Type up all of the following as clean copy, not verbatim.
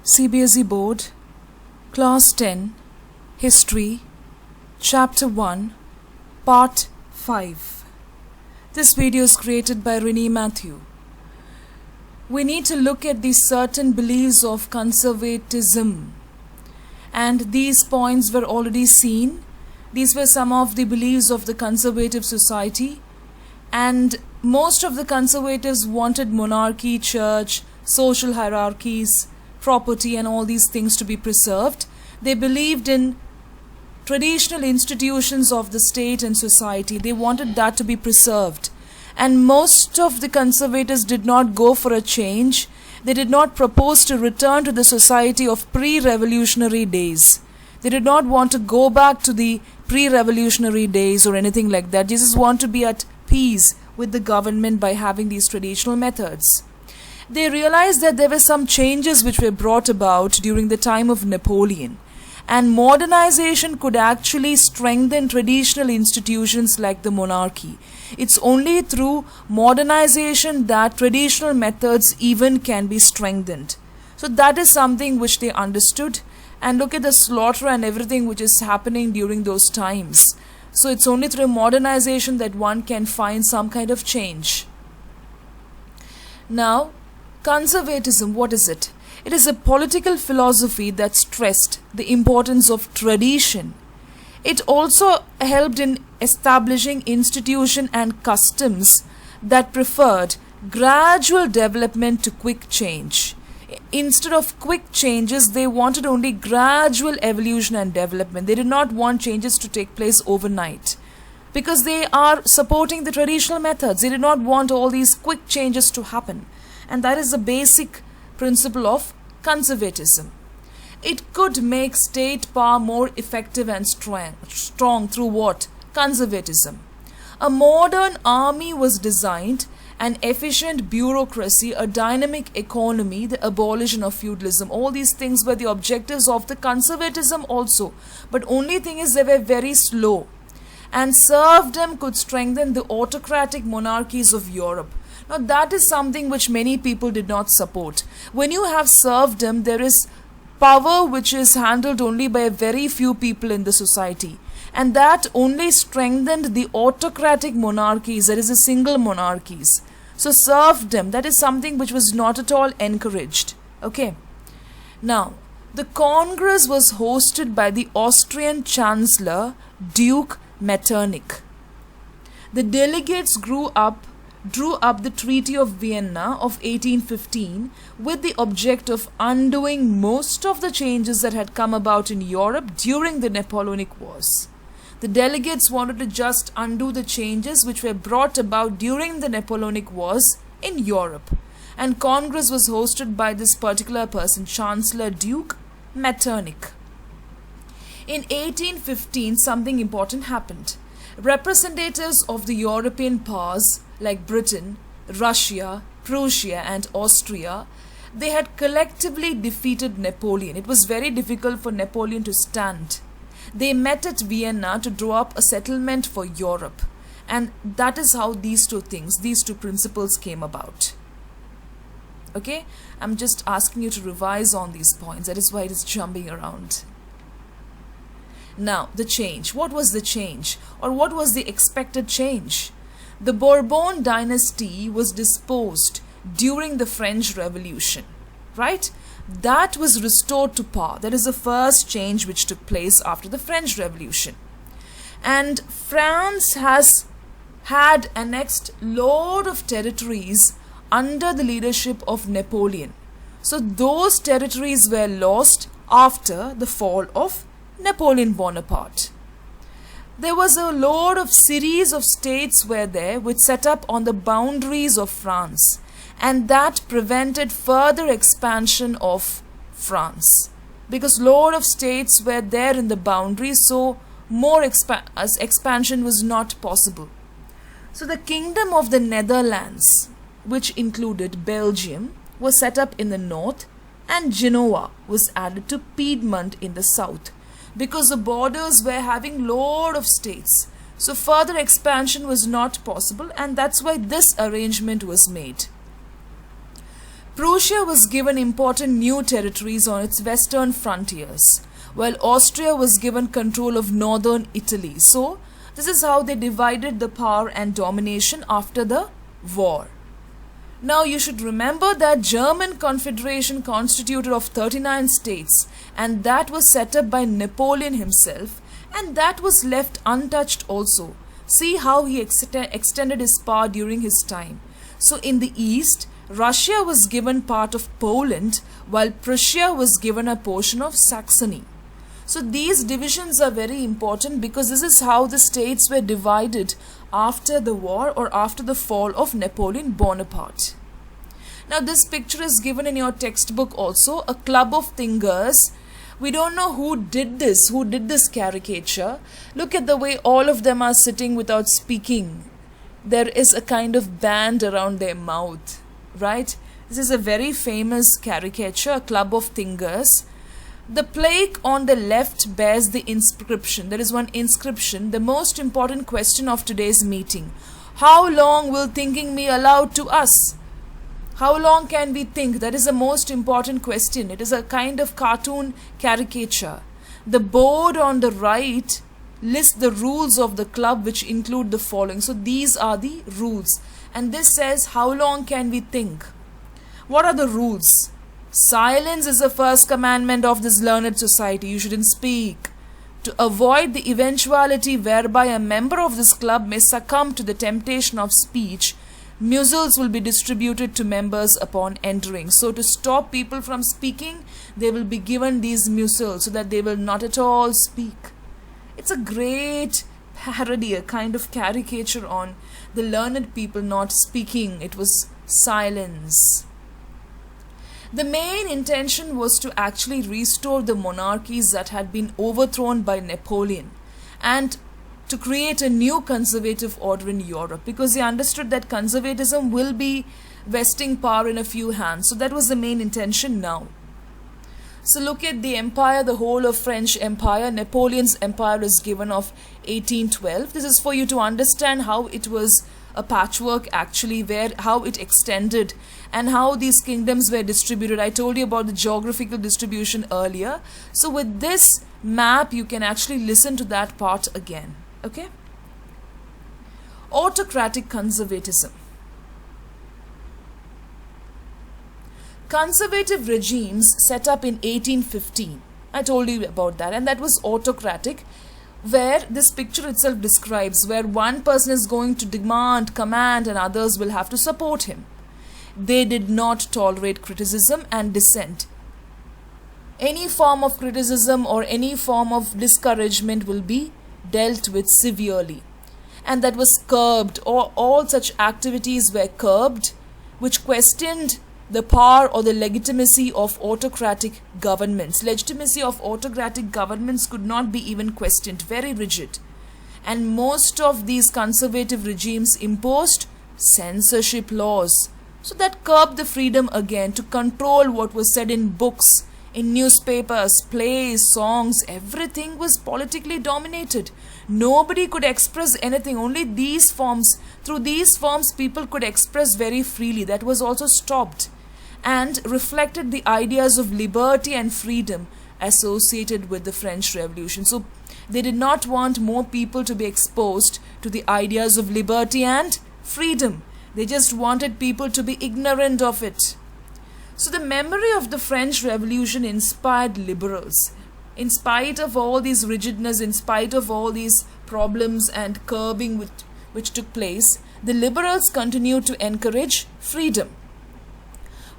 CBSE Board, Class 10, History, Chapter 1, Part 5. This video is created by Renee Matthew. We need to look at the certain beliefs of conservatism, and these points were already seen. These were some of the beliefs of the conservative society, and most of the conservatives wanted monarchy, church, social hierarchies, property and all these things to be preserved. They believed in traditional institutions of the state and society. They wanted that to be preserved. And most of the conservatives did not go for a change. They did not propose to return to the society of pre-revolutionary days. They did not want to go back to the pre-revolutionary days or anything like that. They just want to be at peace with the government by having these traditional methods. They realized that there were some changes which were brought about during the time of Napoleon, and modernization could actually strengthen traditional institutions like the monarchy. It's only through modernization that traditional methods even can be strengthened. So that is something which they understood. And look at the slaughter and everything which is happening during those times. So it's only through modernization that one can find some kind of change. Now, conservatism, what is it? It is a political philosophy that stressed the importance of tradition. It also helped in establishing institutions and customs that preferred gradual development to quick change. Instead of quick changes, they wanted only gradual evolution and development. They did not want changes to take place overnight, because they are supporting the traditional methods. They did not want all these quick changes to happen. And that is the basic principle of conservatism. It could make state power more effective and strong through what? Conservatism. A modern army was designed, an efficient bureaucracy, a dynamic economy, the abolition of feudalism. All these things were the objectives of the conservatism also. But only thing is they were very slow. And serfdom could strengthen the autocratic monarchies of Europe. Now that is something which many people did not support. When you have serfdom, there is power which is handled only by a very few people in the society. And that only strengthened the autocratic monarchies, that is the single monarchies. So serfdom, that is something which was not at all encouraged. Okay. Now, the Congress was hosted by the Austrian Chancellor, Duke Metternich. The delegates drew up the Treaty of Vienna of 1815 with the object of undoing most of the changes that had come about in Europe during the Napoleonic Wars. The delegates wanted to just undo the changes which were brought about during the Napoleonic Wars in Europe. And Congress was hosted by this particular person, Chancellor Duke Metternich. In 1815, something important happened. Representatives of the European powers like Britain, Russia, Prussia and Austria, they had collectively defeated Napoleon. It was very difficult for Napoleon to stand. They met at Vienna to draw up a settlement for Europe. And that is how these two principles came about. Okay? I'm just asking you to revise on these points. That is why it is jumping around. Now, the change. What was the change? Or what was the expected change? The Bourbon dynasty was disposed during the French Revolution, right? That was restored to power. That is the first change which took place after the French Revolution. And France has had annexed lot of territories under the leadership of Napoleon. So those territories were lost after the fall of Napoleon Bonaparte. There was a lot of series of states were there which set up on the boundaries of France, and that prevented further expansion of France, because lot of states were there in the boundaries, so more expansion was not possible. So the Kingdom of the Netherlands, which included Belgium, was set up in the north, and Genoa was added to Piedmont in the south, because the borders were having lot of states. So further expansion was not possible, and that's why this arrangement was made. Prussia was given important new territories on its western frontiers, while Austria was given control of northern Italy. So, this is how they divided the power and domination after the war. Now you should remember that German Confederation constituted of 39 states, and that was set up by Napoleon himself, and that was left untouched also. See how he extended his power during his time. So in the east, Russia was given part of Poland, while Prussia was given a portion of Saxony. So these divisions are very important because this is how the states were divided after the war or after the fall of Napoleon Bonaparte. Now this picture is given in your textbook also, a club of thinkers. We don't know who did this caricature. Look at the way all of them are sitting without speaking. There is a kind of band around their mouth, right? This is a very famous caricature, a club of thinkers. The plaque on the left bears the inscription. There is one inscription, the most important question of today's meeting. How long will thinking be allowed to us? How long can we think? That is the most important question. It is a kind of cartoon caricature. The board on the right lists the rules of the club, which include the following. So these are the rules. And this says, how long can we think? What are the rules? Silence is the first commandment of this learned society. You shouldn't speak. To avoid the eventuality whereby a member of this club may succumb to the temptation of speech, mussels will be distributed to members upon entering. So to stop people from speaking, they will be given these mussels so that they will not at all speak. It's a great parody, a kind of caricature on the learned people not speaking. It was silence. The main intention was to actually restore the monarchies that had been overthrown by Napoleon and to create a new conservative order in Europe, because they understood that conservatism will be vesting power in a few hands. So that was the main intention now. So look at the empire, the whole of French empire. Napoleon's empire is given of 1812. This is for you to understand how it was a patchwork actually, how it extended and how these kingdoms were distributed. I told you about the geographical distribution earlier. So with this map, you can actually listen to that part again. Okay? Autocratic conservatism. Conservative regimes set up in 1815. I told you about that, and that was autocratic, where this picture itself describes where one person is going to demand, command, and others will have to support him. They did not tolerate criticism and dissent. Any form of criticism or any form of discouragement will be dealt with severely. And that was curbed, or all such activities were curbed, which questioned the power or the legitimacy of autocratic governments. Legitimacy of autocratic governments could not be even questioned, very rigid. And most of these conservative regimes imposed censorship laws. So that curbed the freedom again to control what was said in books, in newspapers, plays, songs. Everything was politically dominated. Nobody could express anything. Only these forms, through these forms, people could express very freely. That was also stopped and reflected the ideas of liberty and freedom associated with the French Revolution. So they did not want more people to be exposed to the ideas of liberty and freedom. They just wanted people to be ignorant of it. So the memory of the French Revolution inspired liberals. In spite of all these rigidness, in spite of all these problems and curbing which took place, the liberals continued to encourage freedom.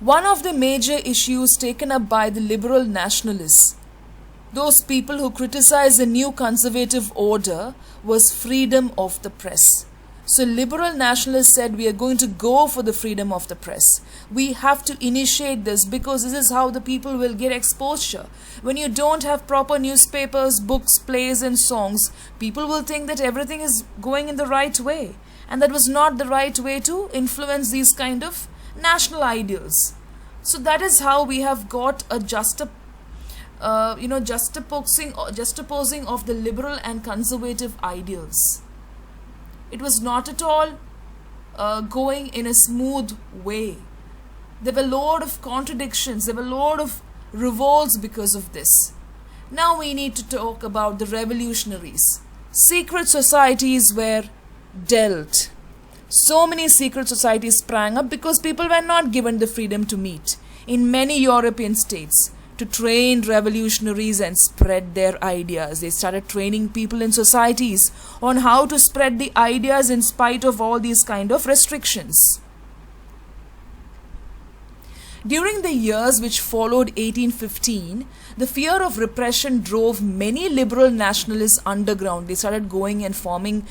One of the major issues taken up by the liberal nationalists, those people who criticized the new conservative order, was freedom of the press. So liberal nationalists said, we are going to go for the freedom of the press. We have to initiate this because this is how the people will get exposure. When you don't have proper newspapers, books, plays and songs, people will think that everything is going in the right way. And that was not the right way to influence these kind of national ideals. So that is how we have got a juxtaposing of the liberal and conservative ideals. It was not at all going in a smooth way. There were a lot of contradictions, there were a lot of revolts because of this. Now we need to talk about the revolutionaries. Secret societies were dealt. So many secret societies sprang up because people were not given the freedom to meet in many European states to train revolutionaries and spread their ideas. They started training people in societies on how to spread the ideas in spite of all these kind of restrictions. During the years which followed 1815, the fear of repression drove many liberal nationalists underground. They started going and forming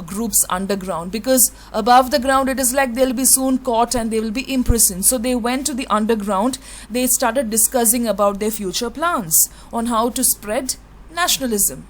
groups underground, because above the ground it is like they'll be soon caught and they will be imprisoned. So they went to the underground. They started discussing about their future plans on how to spread nationalism.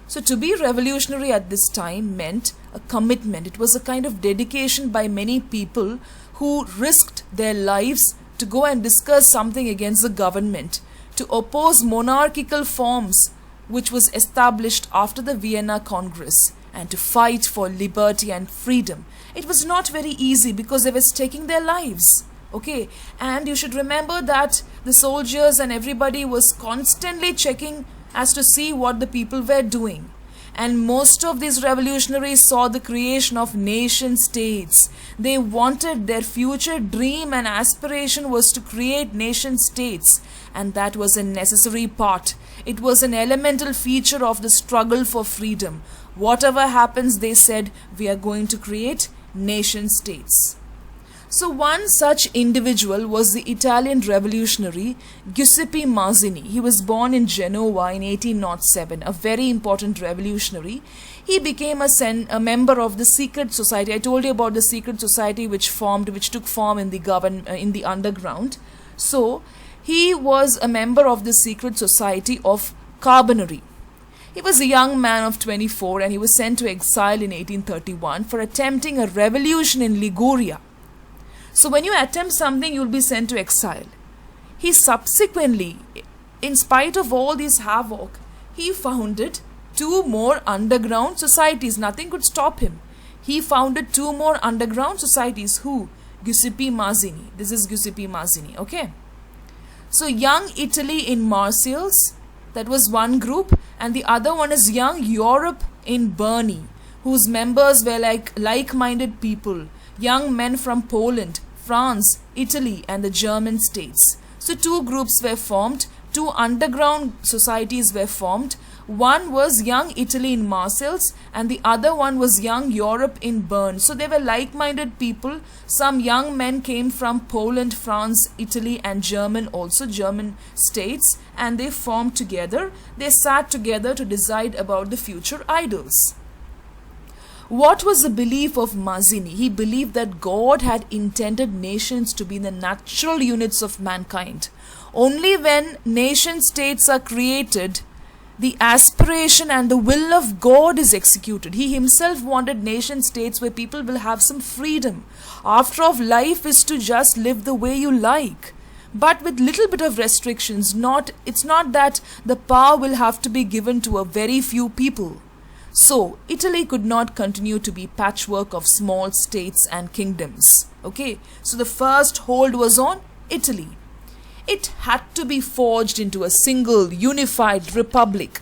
So to be revolutionary at this time meant a commitment. It was a kind of dedication by many people who risked their lives to go and discuss something against the government, to oppose monarchical forms which was established after the Vienna Congress, and to fight for liberty and freedom. It was not very easy because they were taking their lives. Okay, and you should remember that the soldiers and everybody was constantly checking as to see what the people were doing. And most of these revolutionaries saw the creation of nation states. They wanted, their future dream and aspiration was to create nation states, and that was a necessary part. It was an elemental feature of the struggle for freedom. Whatever happens, they said, we are going to create nation states. So one such individual was the Italian revolutionary Giuseppe Mazzini. He was born in Genoa in 1807, a very important revolutionary. He became a member of the secret society. I told you about the secret society which took form in the underground. So he was a member of the secret society of Carbonari. He was a young man of 24 and he was sent to exile in 1831 for attempting a revolution in Liguria. So when you attempt something, you will be sent to exile. He subsequently, in spite of all this havoc, he founded 2 more underground societies. Nothing could stop him. He founded 2 more underground societies. Who? Giuseppe Mazzini. This is Giuseppe Mazzini. Okay. So Young Italy in Marseilles, that was one group, and the other one is Young Europe in Berne, whose members were like-minded people, young men from Poland, France, Italy and the German states. So 2 groups were formed, 2 underground societies were formed. One was Young Italy in Marseilles and the other one was Young Europe in Berne. So they were like-minded people. Some young men came from Poland, France, Italy and German states, and they formed together. They sat together to decide about the future ideals. What was the belief of Mazzini? He believed that God had intended nations to be the natural units of mankind. Only when nation states are created, the aspiration and the will of God is executed. He himself wanted nation states where people will have some freedom. After all, life is to just live the way you like, but with little bit of restrictions. It's not that the power will have to be given to a very few people. So, Italy could not continue to be patchwork of small states and kingdoms. Okay, so the first hold was on Italy. It had to be forged into a single unified republic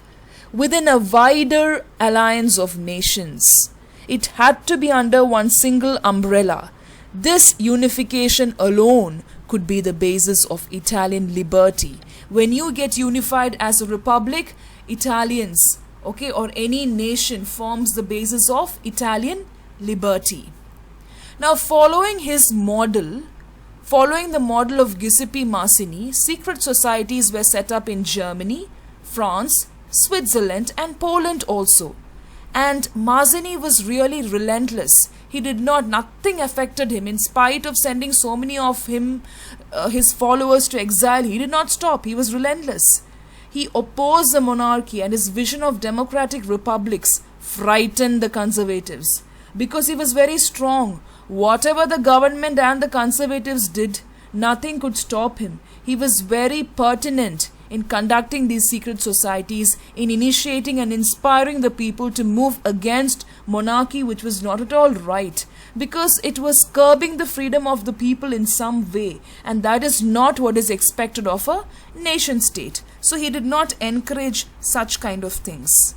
within a wider alliance of nations. It had to be under one single umbrella. This unification alone could be the basis of Italian liberty. When you get unified as a republic, Italians, okay, or any nation forms the basis of Italian liberty. Now, following the model of Giuseppe Mazzini, secret societies were set up in Germany, France, Switzerland and Poland also. And Mazzini was really relentless. Nothing affected him. In spite of sending so many of his followers to exile, he did not stop. He was relentless. He opposed the monarchy, and his vision of democratic republics frightened the conservatives because he was very strong. Whatever the government and the conservatives did, nothing could stop him. He was very pertinent in conducting these secret societies, in initiating and inspiring the people to move against monarchy, which was not at all right. because it was curbing the freedom of the people in some way, and that is not what is expected of a nation state. So he did not encourage such kind of things.